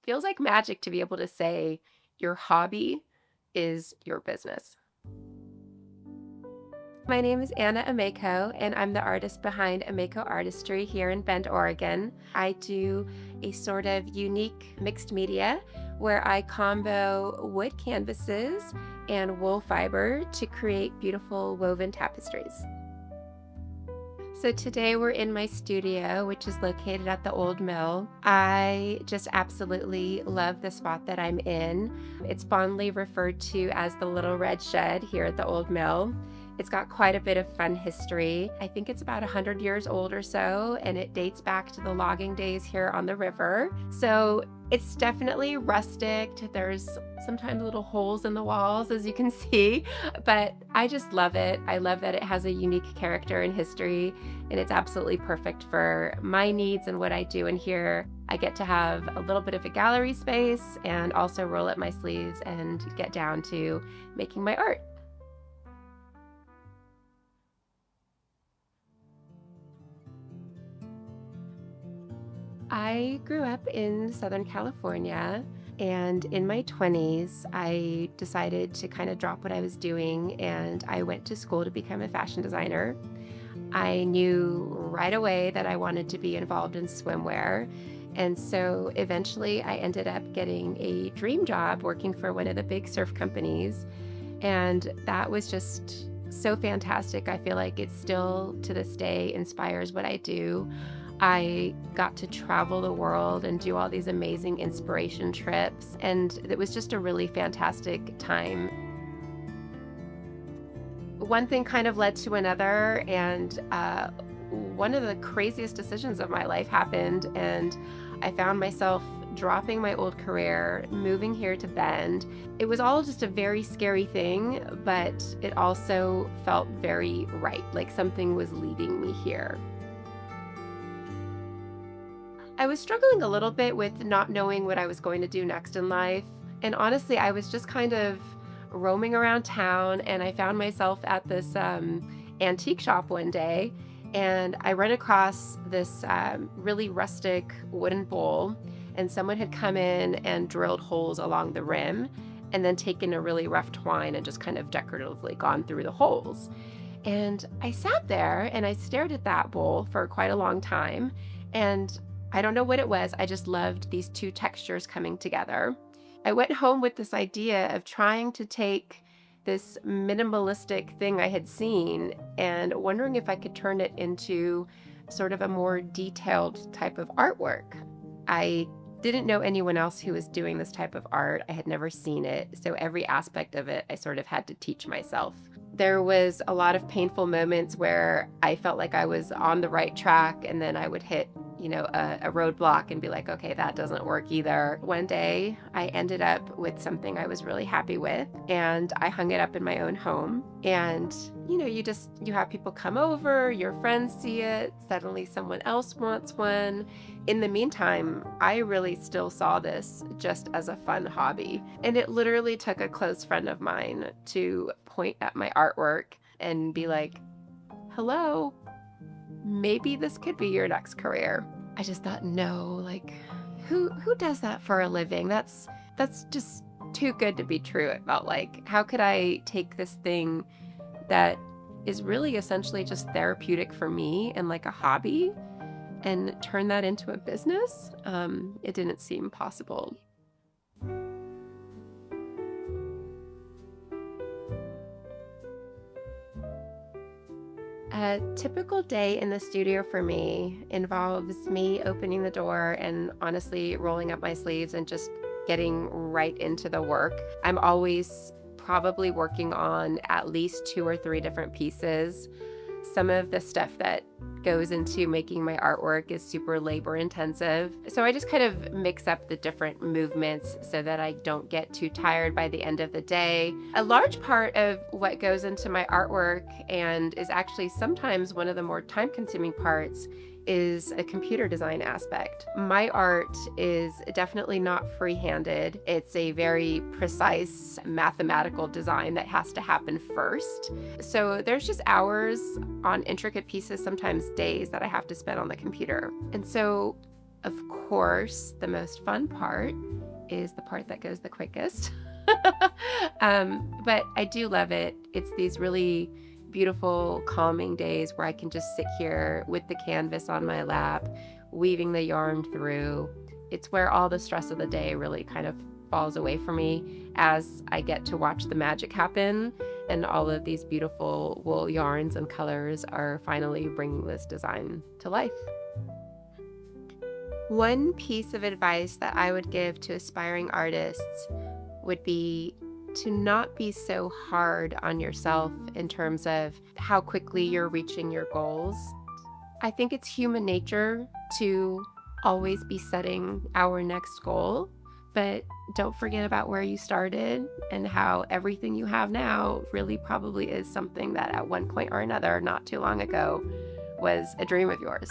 Feels like magic to be able to say your hobby is your business. My name is Anna Amejko, and I'm the artist behind Amejko Artistry here in Bend, Oregon. I do a sort of unique mixed media where I combo wood canvases and wool fiber to create beautiful woven tapestries. So today we're in my studio, which is located at the old mill. I just absolutely love the spot that I'm in. It's fondly referred to as the Little Red Shed here at the old mill. It's got quite a bit of fun history. I think it's about 100 years old or so, and it dates back to the logging days here on the river. So it's definitely rustic. There's sometimes little holes in the walls, as you can see, but I just love it. I love that it has a unique character and history, and it's absolutely perfect for my needs and what I do in here. I get to have a little bit of a gallery space and also roll up my sleeves and get down to making my art. I grew up in Southern California, and in my 20s, I decided to kind of drop what I was doing and I went to school to become a fashion designer. I knew right away that I wanted to be involved in swimwear. And so eventually I ended up getting a dream job working for one of the big surf companies. And that was just so fantastic. I feel like it still to this day inspires what I do. I got to travel the world and do all these amazing inspiration trips, and it was just a really fantastic time. One thing kind of led to another, and one of the craziest decisions of my life happened, and I found myself dropping my old career, moving here to Bend. It was all just a very scary thing, but it also felt very right, like something was leading me here. I was struggling a little bit with not knowing what I was going to do next in life. And honestly, I was just kind of roaming around town and I found myself at this antique shop one day. And I ran across this really rustic wooden bowl, and someone had come in and drilled holes along the rim and then taken a really rough twine and just kind of decoratively gone through the holes. And I sat there and I stared at that bowl for quite a long time. And I don't know what it was. I just loved these two textures coming together. I went home with this idea of trying to take this minimalistic thing I had seen and wondering if I could turn it into sort of a more detailed type of artwork. I didn't know anyone else who was doing this type of art. I had never seen it. So every aspect of it, I sort of had to teach myself. There was a lot of painful moments where I felt like I was on the right track, and then I would hit a roadblock and be like, okay, that doesn't work either. One day I ended up with something I was really happy with, and I hung it up in my own home. And you have people come over, your friends see it, suddenly someone else wants one. In the meantime, I really still saw this just as a fun hobby. And it literally took a close friend of mine to point at my artwork and be like, hello, maybe this could be your next career. I just thought, no, like who does that for a living? That's just too good to be true. It felt like, how could I take this thing that is really essentially just therapeutic for me and like a hobby and turn that into a business? It didn't seem possible. A typical day in the studio for me involves me opening the door and honestly rolling up my sleeves and just getting right into the work. I'm always probably working on at least two or three different pieces. Some of the stuff that goes into making my artwork is super labor intensive. So I just kind of mix up the different movements so that I don't get too tired by the end of the day. A large part of what goes into my artwork, and is actually sometimes one of the more time-consuming parts, is a computer design aspect. My art is definitely not free-handed. It's a very precise mathematical design that has to happen first. So there's just hours on intricate pieces, sometimes days, that I have to spend on the computer. And so, of course, the most fun part is the part that goes the quickest. But I do love it. It's these really beautiful, calming days where I can just sit here with the canvas on my lap, weaving the yarn through. It's where all the stress of the day really kind of falls away from me as I get to watch the magic happen and all of these beautiful wool yarns and colors are finally bringing this design to life. One piece of advice that I would give to aspiring artists would be to not be so hard on yourself in terms of how quickly you're reaching your goals. I think it's human nature to always be setting our next goal, but don't forget about where you started and how everything you have now really probably is something that at one point or another, not too long ago, was a dream of yours.